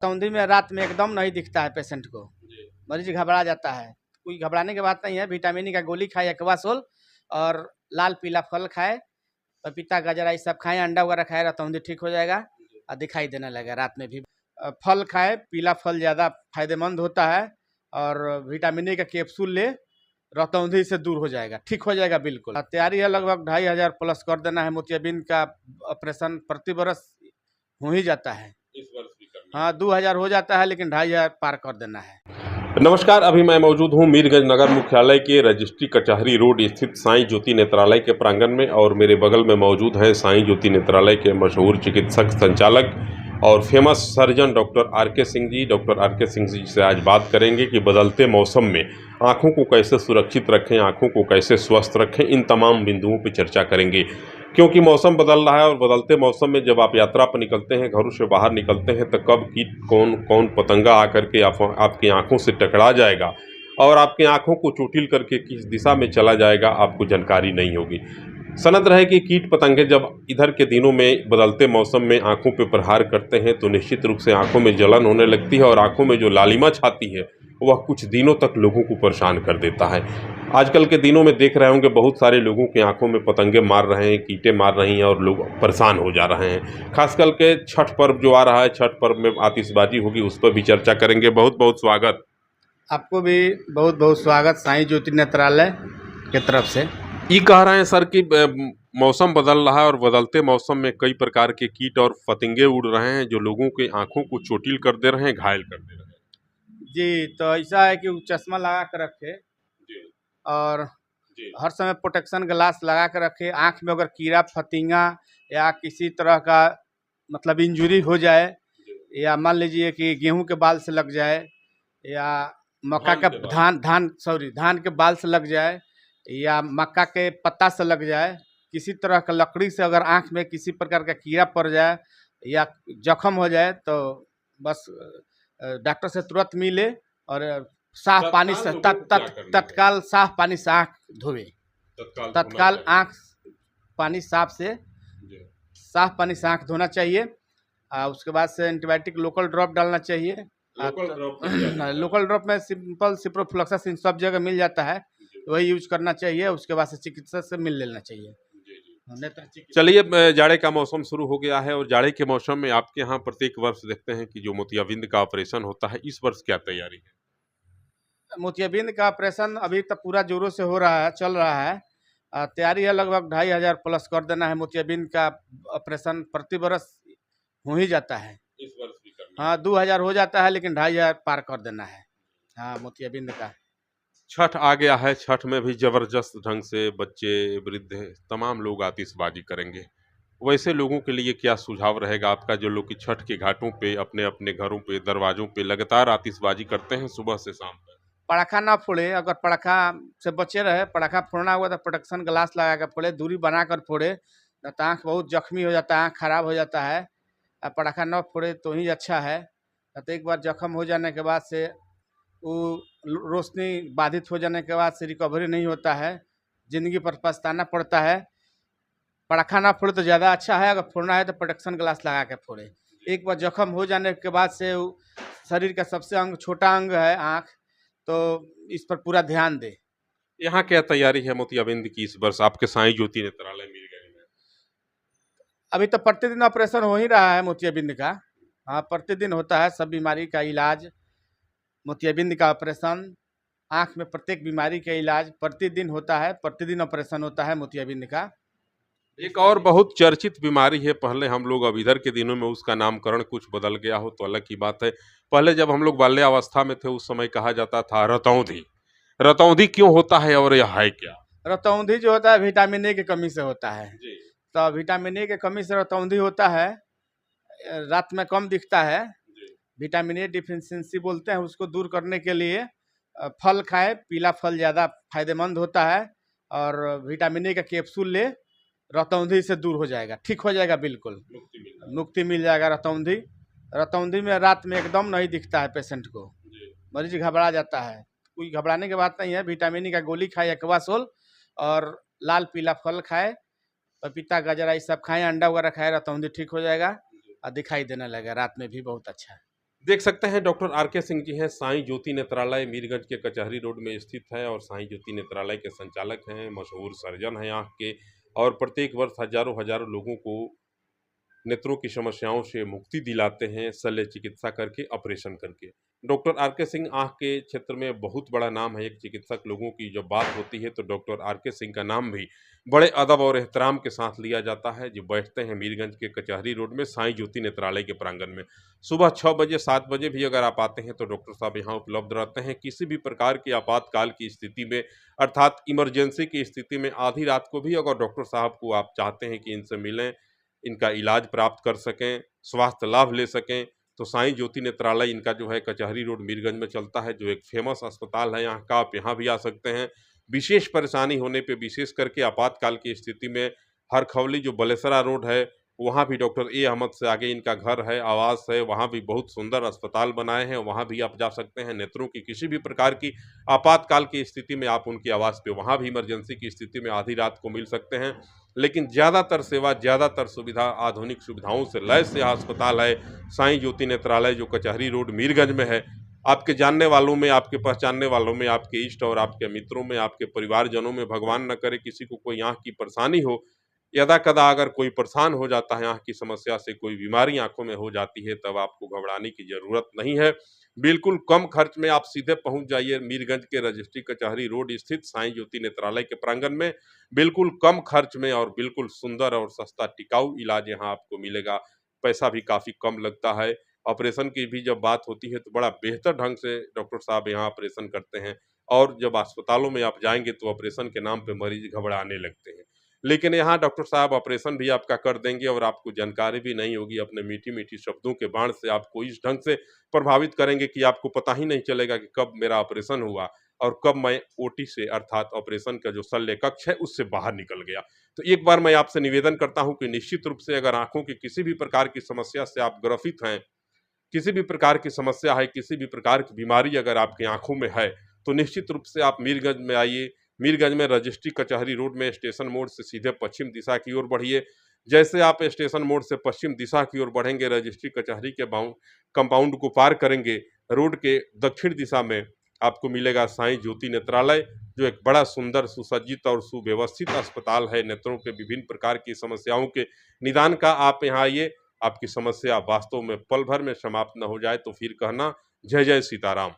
तौंधी में रात में एकदम नहीं दिखता है पेशेंट को। जी। मरीज घबरा जाता है। कोई घबराने की बात नहीं है। विटामिन ई का गोली खाए, एक्वासोल और लाल पीला फल खाए, पपीता गाजर ये सब खाएं, अंडा वगैरह खाए, तौंधी ठीक हो जाएगा और दिखाई देने लगेगा रात में भी। फल खाए, पीला फल ज़्यादा फायदेमंद होता है और विटामिन ई का कैप्सूल ले, रतौंधी से दूर हो जाएगा, ठीक हो जाएगा बिल्कुल। तैयारी है लगभग 2500 प्लस कर देना है। मोतियाबिंद का ऑपरेशन प्रति बरस हो ही जाता है। इस वर्ष भी करना हाँ 2000 हो जाता है, लेकिन 2500 पार कर देना है। नमस्कार, अभी मैं मौजूद हूँ मीरगंज नगर मुख्यालय के रजिस्ट्री कचहरी रोड स्थित साईं ज्योति नेत्रालय के प्रांगण में और मेरे बगल में मौजूद हैं साईं ज्योति नेत्रालय के मशहूर चिकित्सक संचालक और फेमस सर्जन डॉक्टर आर के सिंह जी। डॉक्टर आर के सिंह जी से आज बात करेंगे कि बदलते मौसम में आँखों को कैसे सुरक्षित रखें, आँखों को कैसे स्वस्थ रखें, इन तमाम बिंदुओं पर चर्चा करेंगे। क्योंकि मौसम बदल रहा है और बदलते मौसम में जब आप यात्रा पर निकलते हैं, घरों से बाहर निकलते हैं, तो कब कीट कौन कौन पतंगा आकर के आपकी आंखों से टकरा जाएगा और आपकी आंखों को चोटिल करके किस दिशा में चला जाएगा, आपको जानकारी नहीं होगी। सनद रहे कि कीट पतंगे जब इधर के दिनों में बदलते मौसम में आंखों पर प्रहार करते हैं तो निश्चित रूप से आंखों में जलन होने लगती है और आंखों में जो लालिमा छाती है वह कुछ दिनों तक लोगों को परेशान कर देता है। आजकल के दिनों में देख रहे होंगे बहुत सारे लोगों की आंखों में पतंगे मार रहे हैं, कीटे मार रही हैं और लोग परेशान हो जा रहे हैं। खास करके छठ पर्व जो आ रहा है, छठ पर्व में आतिशबाजी होगी, उस पर भी चर्चा करेंगे। बहुत बहुत स्वागत। आपको भी बहुत बहुत स्वागत साईं ज्योति नेत्रालय की तरफ से। ये कह रहे हैं सर कि मौसम बदल रहा है और बदलते मौसम में कई प्रकार के कीट और फतिंगे उड़ रहे हैं जो लोगों के आंखों को चोटिल कर दे रहे हैं, घायल कर दे रहे हैं। जी, तो ऐसा है कि चश्मा लगा कर रखे और हर समय प्रोटेक्शन ग्लास लगा कर रखे। आँख में अगर कीड़ा फतिंगा या किसी तरह का मतलब इंजरी हो जाए, या मान लीजिए कि गेहूं के बाल से लग जाए या मक्का का धान के बाल से लग जाए या मक्का के पत्ता से लग जाए, किसी तरह का लकड़ी से अगर आँख में किसी प्रकार का कीड़ा पड़ जाए या जख्म हो जाए तो बस डॉक्टर से तुरंत मिले और साफ पानी से तत्काल साफ पानी से आँख धोवे। तत्काल आँख पानी साफ से आँख धोना चाहिए। उसके बाद से एंटीबायोटिक लोकल ड्रॉप डालना चाहिए। लोकल ड्रॉप में सिंपल सिप्रोफ्लोक्सासिन सब जगह मिल जाता है, वही यूज करना चाहिए। उसके बाद से चिकित्सक से मिल लेना चाहिए। चलिए, जाड़े का मौसम शुरू हो गया है और जाड़े के मौसम में आपके यहाँ प्रत्येक वर्ष देखते हैं कि जो मोतियाबिंद का ऑपरेशन होता है, इस वर्ष क्या तैयारी है? मोतियाबिंद का ऑपरेशन अभी तक पूरा जोरों से हो रहा है, चल रहा है। तैयारी है लगभग 2500 प्लस कर देना है। मोतियाबिंद का ऑपरेशन प्रति बरस हो ही जाता है। इस वर्ष भी करना हाँ 2000 हो जाता है, लेकिन 2500 पार कर देना है। हाँ मोतियाबिंद का। छठ आ गया है, छठ में भी जबरदस्त ढंग से बच्चे, वृद्ध, तमाम लोग आतिशबाजी करेंगे। वैसे लोगों के लिए क्या सुझाव रहेगा आपका जो लोग कि छठ के घाटों पे अपने अपने घरों पे, दरवाजों पे लगातार आतिशबाजी करते हैं सुबह से शाम तक? पटाखा ना फोड़े। अगर पटाखा से बचे रहे, पटाखा फोड़ना हुआ तो प्रोटेक्शन ग्लास लगा कर फोड़े, दूरी बना कर फोड़े, तो आँख बहुत जख्मी हो जाता है, आँख खराब हो जाता है। पटाखा न फोड़े तो ही अच्छा है। तो एक बार जख्म हो जाने के बाद से वो रोशनी बाधित हो जाने के बाद से रिकवरी नहीं होता है, ज़िंदगी पर पछताना पड़ता है। पटाखा ना फोड़े तो ज़्यादा अच्छा है। अगर फोड़ना है तो प्रोटेक्शन ग्लास लगा के फोड़े। एक बार जख्म हो जाने के बाद से शरीर का सबसे छोटा अंग है आँख, तो इस पर पूरा ध्यान दे। यहाँ क्या तैयारी है मोतियाबिंद की इस वर्ष आपके साईं ज्योति नेत्रालय मीरगंज में? अभी तो प्रतिदिन ऑपरेशन हो ही रहा है मोतियाबिंद का। हाँ प्रतिदिन होता है सब बीमारी का इलाज। मोतियाबिंद का ऑपरेशन, आँख में प्रत्येक बीमारी का इलाज प्रतिदिन होता है। प्रतिदिन ऑपरेशन होता है मोतियाबिंद का। एक और बहुत चर्चित बीमारी है, पहले हम लोग, अब इधर के दिनों में उसका नामकरण कुछ बदल गया हो तो अलग की बात है। पहले जब हम लोग बाल्यावस्था में थे उस समय कहा जाता था रतौंधी। रतौंधी क्यों होता है और यह है क्या? रतौंधी जो होता है विटामिन ए की कमी से होता है। तो विटामिन ए की कमी से रतौंधी होता है। रात में कम दिखता है। विटामिन ए डिफिशियंसी बोलते हैं उसको। दूर करने के लिए फल खाए, पीला फल ज़्यादा फायदेमंद होता है और विटामिन ए का कैप्सूल ले, रतौंधी से दूर हो जाएगा, ठीक हो जाएगा बिल्कुल। मुक्ति मिल जाएगा। रतौंधी में रात में एकदम नहीं दिखता है पेशेंट को। मरीज घबरा जाता है। कोई घबराने की बात नहीं है। विटामिन ई का गोली खाए, एक्वासोल और लाल पीला फल खाए, पपीता गाजर ये सब खाएं, अंडा वगैरह खाए, रतौंधी ठीक हो जाएगा और दिखाई देने लगेगा रात में भी बहुत अच्छा है। देख सकते हैं डॉक्टर आर के सिंह जी हैं, साईं ज्योति नेत्रालय मीरगंज के कचहरी रोड में स्थित है और साईं ज्योति नेत्रालय के संचालक हैं, मशहूर सर्जन हैं आँख के और प्रत्येक वर्ष हजारों हजारों लोगों को नेत्रों की समस्याओं से मुक्ति दिलाते हैं शल्य चिकित्सा करके, ऑपरेशन करके। डॉक्टर आर के सिंह आँख के क्षेत्र में बहुत बड़ा नाम है, एक चिकित्सक लोगों की जब बात होती है तो डॉक्टर आर के सिंह का नाम भी बड़े अदब और एहतराम के साथ लिया जाता है, जो बैठते हैं मीरगंज के कचहरी रोड में साईं ज्योति नेत्रालय के प्रांगण में। सुबह 6 बजे 7 बजे भी अगर आप आते हैं तो डॉक्टर साहब यहाँ उपलब्ध रहते हैं। किसी भी प्रकार की आपातकाल की स्थिति में अर्थात इमरजेंसी की स्थिति में आधी रात को भी अगर डॉक्टर साहब को आप चाहते हैं कि इनसे मिलें, इनका इलाज प्राप्त कर सकें, स्वास्थ्य लाभ ले सकें, तो साईं ज्योति नेत्रालय इनका जो है कचहरी रोड मीरगंज में चलता है, जो एक फेमस अस्पताल है यहाँ का। आप यहाँ भी आ सकते हैं। विशेष परेशानी होने पे, विशेष करके आपातकाल की स्थिति में हरखौली जो बलेसरा रोड है, वहाँ भी डॉक्टर ए अहमद से आगे इनका घर है, आवास है, वहाँ भी बहुत सुंदर अस्पताल बनाए हैं, वहाँ भी आप जा सकते हैं। नेत्रों की किसी भी प्रकार की आपातकाल की स्थिति में आप उनकी आवास पे वहाँ भी इमरजेंसी की स्थिति में आधी रात को मिल सकते हैं। लेकिन ज़्यादातर सेवा, ज़्यादातर सुविधा आधुनिक सुविधाओं से लैस यह अस्पताल है साईं ज्योति नेत्रालय, जो कचहरी रोड मीरगंज में है। आपके जानने वालों में, आपके पहचानने वालों में, आपके इष्ट और आपके मित्रों में, आपके परिवारजनों में भगवान न करे किसी को कोई आँख की परेशानी हो, यदा-कदा अगर कोई परेशान हो जाता है आँख की समस्या से, कोई बीमारी आँखों में हो जाती है, तब आपको घबराने की ज़रूरत नहीं है। बिल्कुल कम खर्च में आप सीधे पहुँच जाइए मीरगंज के रजिस्ट्री कचहरी रोड स्थित साईं ज्योति नेत्रालय के प्रांगण में। बिल्कुल कम खर्च में और बिल्कुल सुंदर और सस्ता टिकाऊ इलाज यहाँ आपको मिलेगा। पैसा भी काफ़ी कम लगता है। ऑपरेशन की भी जब बात होती है तो बड़ा बेहतर ढंग से डॉक्टर साहब यहाँ ऑपरेशन करते हैं और जब अस्पतालों में आप जाएँगे तो ऑपरेशन के नाम पे मरीज़ घबराने लगते हैं। लेकिन यहाँ डॉक्टर साहब ऑपरेशन भी आपका कर देंगे और आपको जानकारी भी नहीं होगी। अपने मीठी-मीठी शब्दों के बाण से आपको इस ढंग से प्रभावित करेंगे कि आपको पता ही नहीं चलेगा कि कब मेरा ऑपरेशन हुआ और कब मैं ओटी से अर्थात ऑपरेशन का जो शल्य कक्ष है उससे बाहर निकल गया। तो एक बार मैं आपसे निवेदन करता हूँ कि निश्चित रूप से अगर आँखों की किसी भी प्रकार की समस्या से आप ग्रसित हैं, किसी भी प्रकार की समस्या है, किसी भी प्रकार की बीमारी अगर आपकी आँखों में है, तो निश्चित रूप से आप मीरगंज में आइए। मीरगंज में रजिस्ट्री कचहरी रोड में स्टेशन मोड़ से सीधे पश्चिम दिशा की ओर बढ़िए। जैसे आप स्टेशन मोड़ से पश्चिम दिशा की ओर बढ़ेंगे, रजिस्ट्री कचहरी के कंपाउंड को पार करेंगे, रोड के दक्षिण दिशा में आपको मिलेगा साईं ज्योति नेत्रालय, जो एक बड़ा सुंदर, सुसज्जित और सुव्यवस्थित अस्पताल है। नेत्रों के विभिन्न प्रकार की समस्याओं के निदान का आप यहाँ आइए। आपकी समस्या वास्तव में पल भर में समाप्त न हो जाए तो फिर कहना जय जय सीताराम।